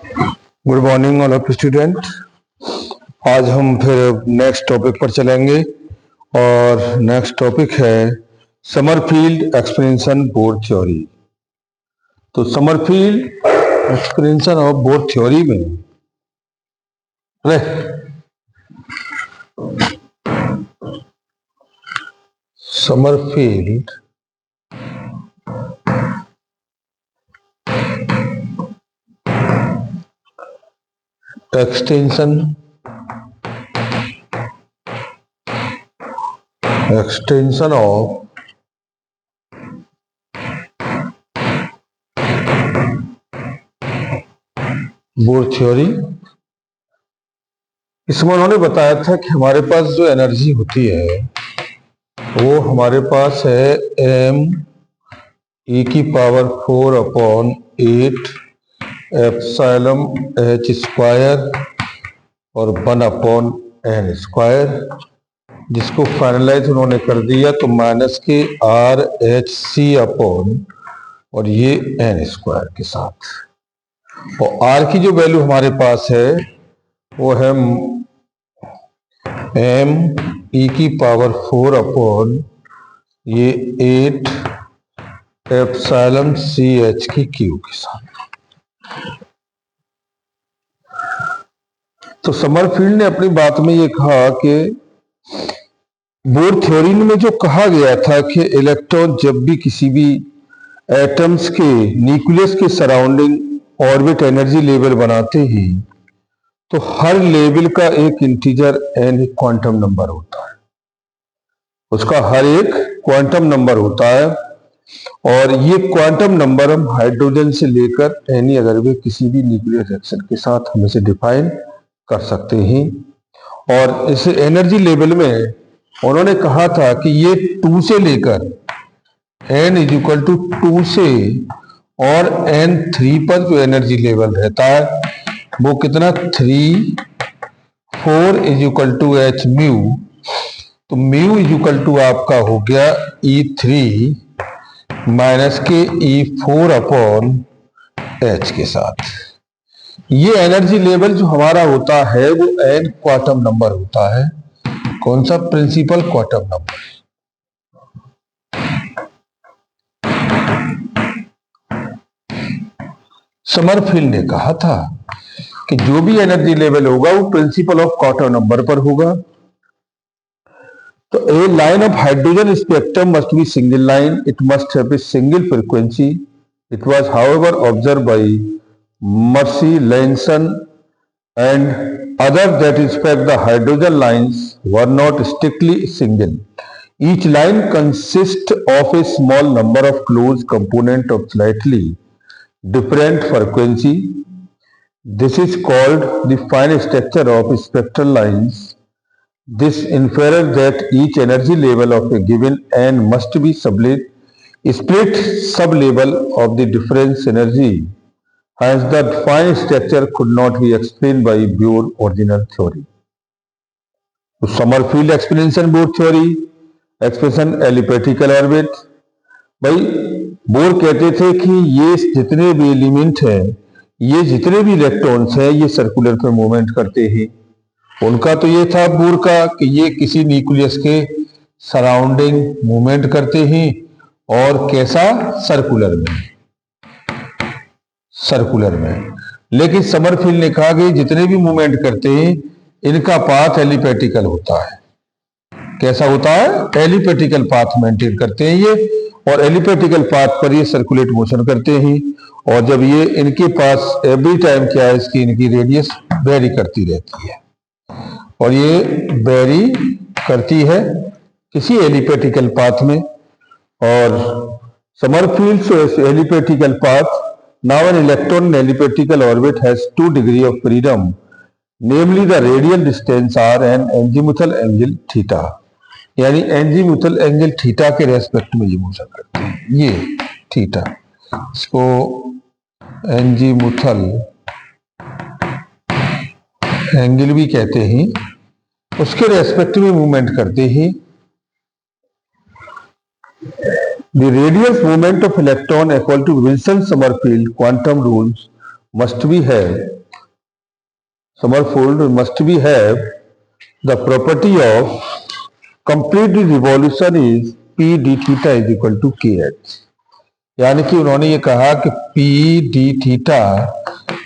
Good morning all of student. आज हम फिर नेक्स्ट टॉपिक पर चलेंगे और नेक्स्ट टॉपिक है समरफील्ड एक्सपेंशन बोर थ्योरी। तो Sommerfeld expansion of Bohr theory में Sommerfeld extension of Bohr theory, इसमें उन्होंने बताया था कि हमारे पास जो एनर्जी होती है वो हमारे पास है m e की power 4 upon 8 epsilon h square और 1 अपॉन n स्क्वायर, जिसको फाइनलाइज उन्होंने कर दिया तो minus k r h c upon और ये n स्क्वायर के साथ। और r की जो वैल्यू हमारे पास है वो है m e की पावर 4 अपॉन ये 8 एप्सिलॉन सी एच की क्यू के साथ। तो समरफील्ड ने अपनी बात में ये कहा कि बोर थ्योरी में जो कहा गया था कि इलेक्ट्रॉन जब भी किसी भी एटम्स के न्यूक्लियस के सराउंडिंग ऑर्बिट एनर्जी लेवल बनाते हैं तो हर लेवल का एक इंटीजर n एक क्वांटम नंबर होता है, उसका हर एक क्वांटम नंबर होता है। और ये क्वांटम नंबर हम हाइड्रोजन से लेकर एनी अदर वे किसी भी न्यूक्लियर रिएक्शन के साथ हम इसे डिफाइन कर सकते हैं। और इस एनर्जी लेवल में उन्होंने कहा था कि ये 2 से लेकर n इज इक्वल टू 2 से और n3 पर जो एनर्जी लेवल रहता है वो कितना 3 4 is equal to h mu. तो म्यू इज इक्वल टू आपका हो गया E3 माइनस के E4 अपॉन h के साथ। ये एनर्जी लेवल जो हमारा होता है वो n क्वांटम नंबर होता है। कौन सा? Principal quantum number. समरफील्ड ने कहा था कि जो भी एनर्जी लेवल होगा वो प्रिंसिपल ऑफ क्वांटम नंबर पर होगा। तो a line of hydrogen spectrum must be single line, it must have a single frequency. It was however observe by Michelson and other that inspect the hydrogen lines were not strictly single. Each line consists of a small number of close components of slightly different frequency. This is called the fine structure of spectral lines. This infers that each energy level of a given n must be split sub-level of the difference energy. Hence, the fine structure could not be explained by pure original theory. तो Sommerfeld expansion Bohr theory, expansion elliptical orbit. भाई Bohr कहते थे कि ये जितने भी element हैं, ये जितने भी इलेक्ट्रॉन्स हैं, ये सर्कुलर पे मूवमेंट करते हैं। उनका तो ये था बोर का कि ये किसी न्यूक्लियस के सराउंडिंग मूवमेंट करते हैं और कैसा? सर्कुलर में। लेकिन समरफील्ड ने कहा कि जितने भी मूवमेंट करते हैं इनका पाथ एलिप्टिकल होता है। कैसा होता है? एलिप्टिकल पाथ मेंटेन करते हैं ये, और एलिप्टिकल पाथ पर ये सर्कुलेट मोशन करते हैं। और जब ये इनके पास एवरी टाइम क्या है, इसकी इनकी रेडियस वेरी करती रहती है, और ये वेरी करती है किसी एलिप्टिकल पाथ में। और Sommerfeld elliptical path. Now an electron in elliptical orbit has 2 degrees of freedom, namely the radial distance r and azimuthal angle theta। यानी azimuthal angle theta के रेस्पेक्ट में ये मोशन करते हैं। ये थीटा, इसको azimuthal एंगल भी कहते हैं, उसके रेस्पेक्ट में मूवमेंट करते हैं। The radius movement of electron equal to Wilson-Sommerfeld quantum rules must be have Sommerfeld must be have the property of complete revolution is p d theta is equal to kh। यानी कि उन्होंने ये कहा कि p d theta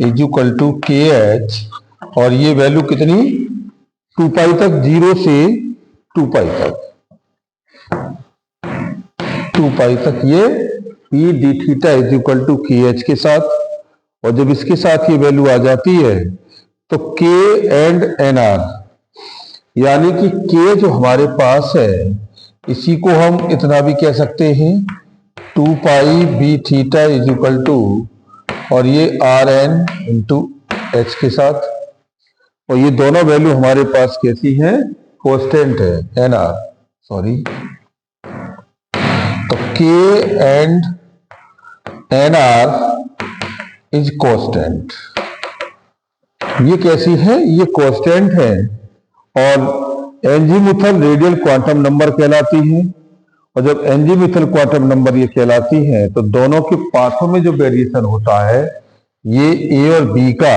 is equal to k h, और ये value कितनी 2 पाई तक, 0 से 2 पाई तक, 2 पाई तक ये p d theta is equal to k h के साथ। और जब इसके साथ ये वैल्यू आ जाती है तो k एंड एन आर, यानी कि k जो हमारे पास है इसी को हम इतना भी कह सकते हैं 2 pi b theta is equal to, और ये आर एन इंटू एच के साथ। और ये दोनों वैल्यू हमारे पास कैसी है, कांस्टेंट है, एन आर, सॉरी। तो k and n r is constant. ये कैसी है, ये कांस्टेंट है और एंजीमिथल रेडियल क्वांटम नंबर कहलाती है। और जब एंजीमिथल क्वांटम नंबर ये कहलाती है तो दोनों के पाथों में जो वेरिएशन होता है ये ए और बी का,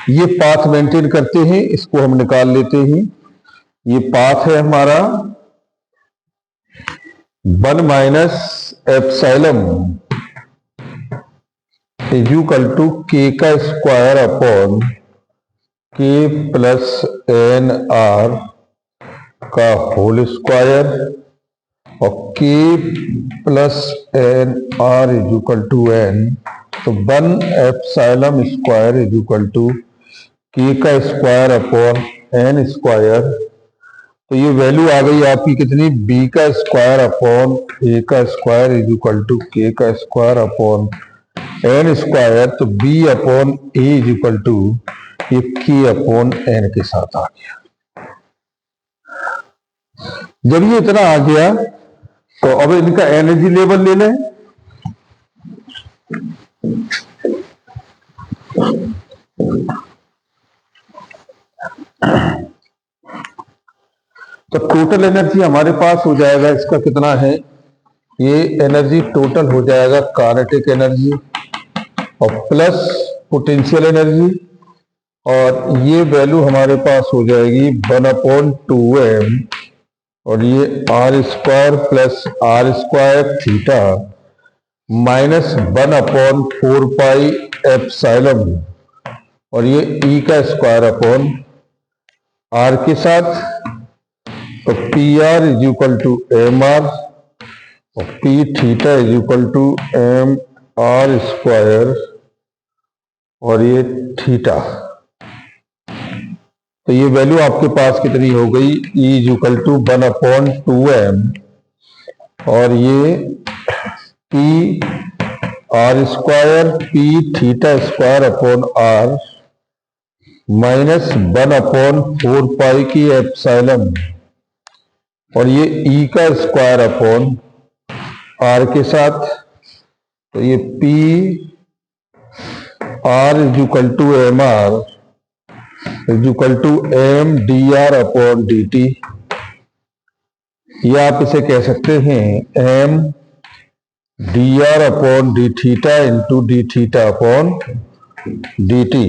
ये पाथ मेंटेन करते हैं। इसको हम निकाल लेते हैं। ये पाथ है हमारा 1 minus epsilon is equal to k का square upon k plus n r का होल स्क्वायर, और k plus n r is equal to n. तो 1 epsilon square is equal to k का स्क्वायर अपॉन एन स्क्वायर। तो ये value आ गई आपकी कितनी, b का स्क्वायर अपॉन a का square is equal to k का स्क्वायर अपॉन एन स्क्वायर। तो b upon a is equal to ये k अपॉन n के साथ आ गया। जब ये इतना आ गया तो अब इनका एनर्जी लेवल ले लें। तो टोटल एनर्जी हमारे पास हो जाएगा, इसका कितना है, ये एनर्जी टोटल हो जाएगा काइनेटिक एनर्जी और प्लस पोटेंशियल एनर्जी, और ये वैल्यू हमारे पास हो जाएगी 1/2m, और ये r square plus r square theta minus 1/4 pi epsilon, और ये ई का स्क्वायर अपॉन आर के साथ। तो p r is equal to m r और p theta is equal to m r square, और ये थीटा। तो ये वैल्यू आपके पास कितनी हो गई, E is equal to 1/2m, और ये p r square p theta square upon r minus 1/4 pi की एप्सिलॉन, और ये E का स्क्वायर अपॉन आर के साथ। तो ये p r is equal to m r is equal to m d r upon d t, या आप इसे कह सकते हैं m d r upon d theta into d theta upon d t.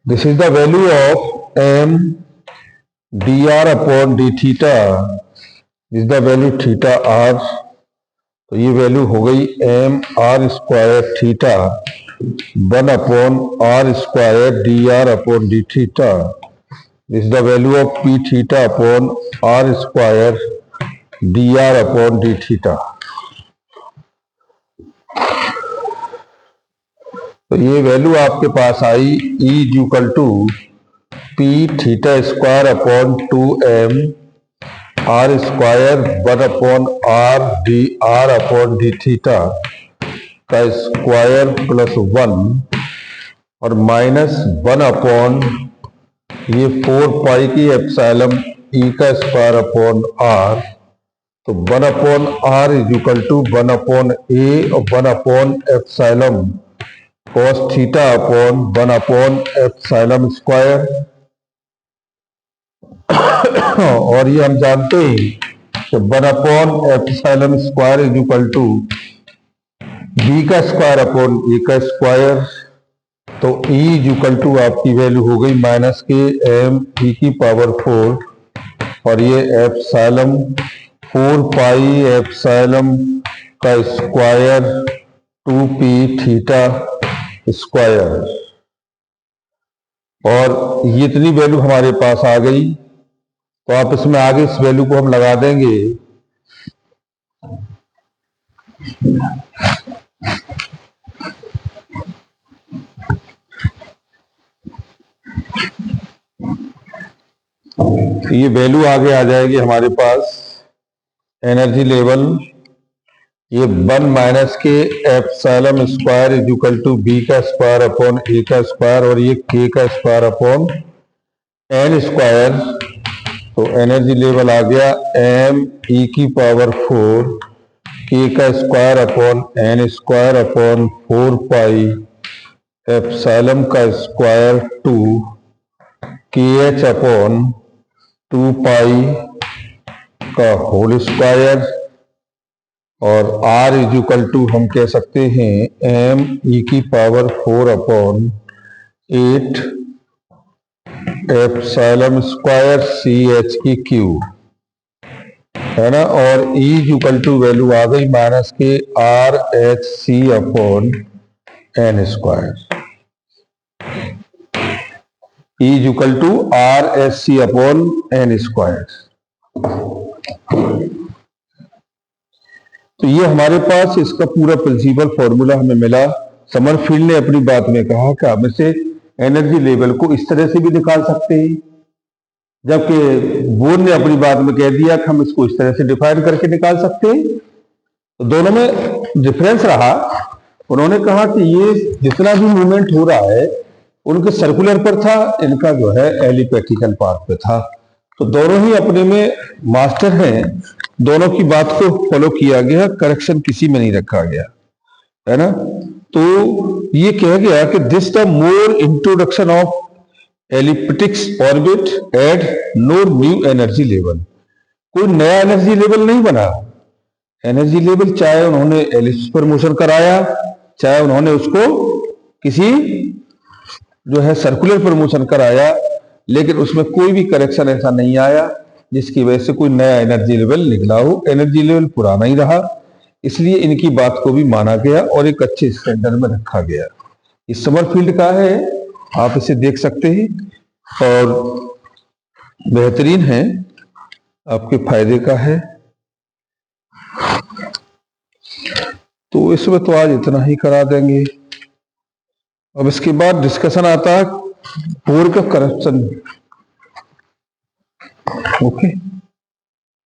This is the value of m d r upon d theta, is the value theta r. तो ये वैल्यू हो गई m r square theta 1/r square d r upon d theta is the value of p theta upon r square d r upon d theta. तो ये value आपके पास आई E is equal to p theta square upon 2m r square 1/r d r upon d theta का square plus 1 और minus 1 upon ये 4 pi की epsilon E का स्क्वायर अपॉन R। तो 1/r is equal to 1/a और 1 epsilon cos theta upon 1 epsilon square. और ये हम जानते हैं कि 1 epsilon square is equal to b का स्क्वायर अपॉन ए का स्क्वायर, तो E इज इक्वल टू आपकी वैल्यू हो गई माइनस के m e की पावर 4 और ये एप्सिलॉन 4 पाई एप्सिलॉन का स्क्वायर 2p थीटा स्क्वायर, और ये इतनी वैल्यू हमारे पास आ गई। तो आप इसमें आगे इस वैल्यू को हम लगा देंगे। तो ये वैल्यू आगे आ जाएगी हमारे पास एनर्जी लेवल, ये 1 minus k epsilon square is equal to b का स्क्वायर अपॉन ए का स्क्वायर और ये के का स्क्वायर अपॉन एन स्क्वायर। तो एनर्जी लेवल आ गया एम ई की पावर 4 के का square upon n square upon 4 pi epsilon का square 2 k h upon 2 pi का होल स्क्वायर, और R इज इक्वल टू हम कह सकते हैं एम ई की power 4 upon 8 epsilon square c h की क्यू, है ना। और E is equal to value आ गई minus k r h c upon n square. E is equal to r h c upon n square. तो ये हमारे पास इसका पूरा प्रिंसिपल फॉर्मूला हमें मिला। समरफील्ड ने अपनी बात में कहा कि हम इसे एनर्जी लेवल को इस तरह से भी निकाल सकते हैं, जबकि बोर ने अपनी बात में कह दिया कि हम इसको इस तरह से डिफाइन करके निकाल सकते हैं। तो दोनों में डिफरेंस रहा। उन्होंने कहा कि ये जितना भी मूवमेंट हो रहा है उनके सर्कुलर पर था, इनका जो है एलिप्टिकल पाथ पे था। तो दोनों ही अपने में मास्टर हैं, दोनों की बात को फॉलो किया गया, करेक्शन किसी में नहीं रखा गया, है ना। तो ये कहा गया कि this the more introduction of elliptics orbit add no new energy level. कोई नया एनर्जी लेवल नहीं बना। एनर्जी लेवल चाहे उन्होंने एलिप्स पर मोशन कराया, चाहे उन्होंने उसको किसी जो है सर्कुलर पर मोशन कराया, लेकिन उसमें कोई भी करेक्शन ऐसा नहीं आया जिसकी वजह से कोई नया एनर्जी लेवल निकला हो। एनर्जी लेवल पुराना ही रहा, इसलिए इनकी बात को भी माना गया और एक अच्छे स्टैंडर्ड में रखा गया। इस समरफील्ड का है, आप इसे देख सकते हैं और बेहतरीन है, आपके फायदे का है। तो इसमें तो आज इतना ही करा देंगे। अब इसके बाद डिस्कशन आता है बोर का करप्शन। ओके।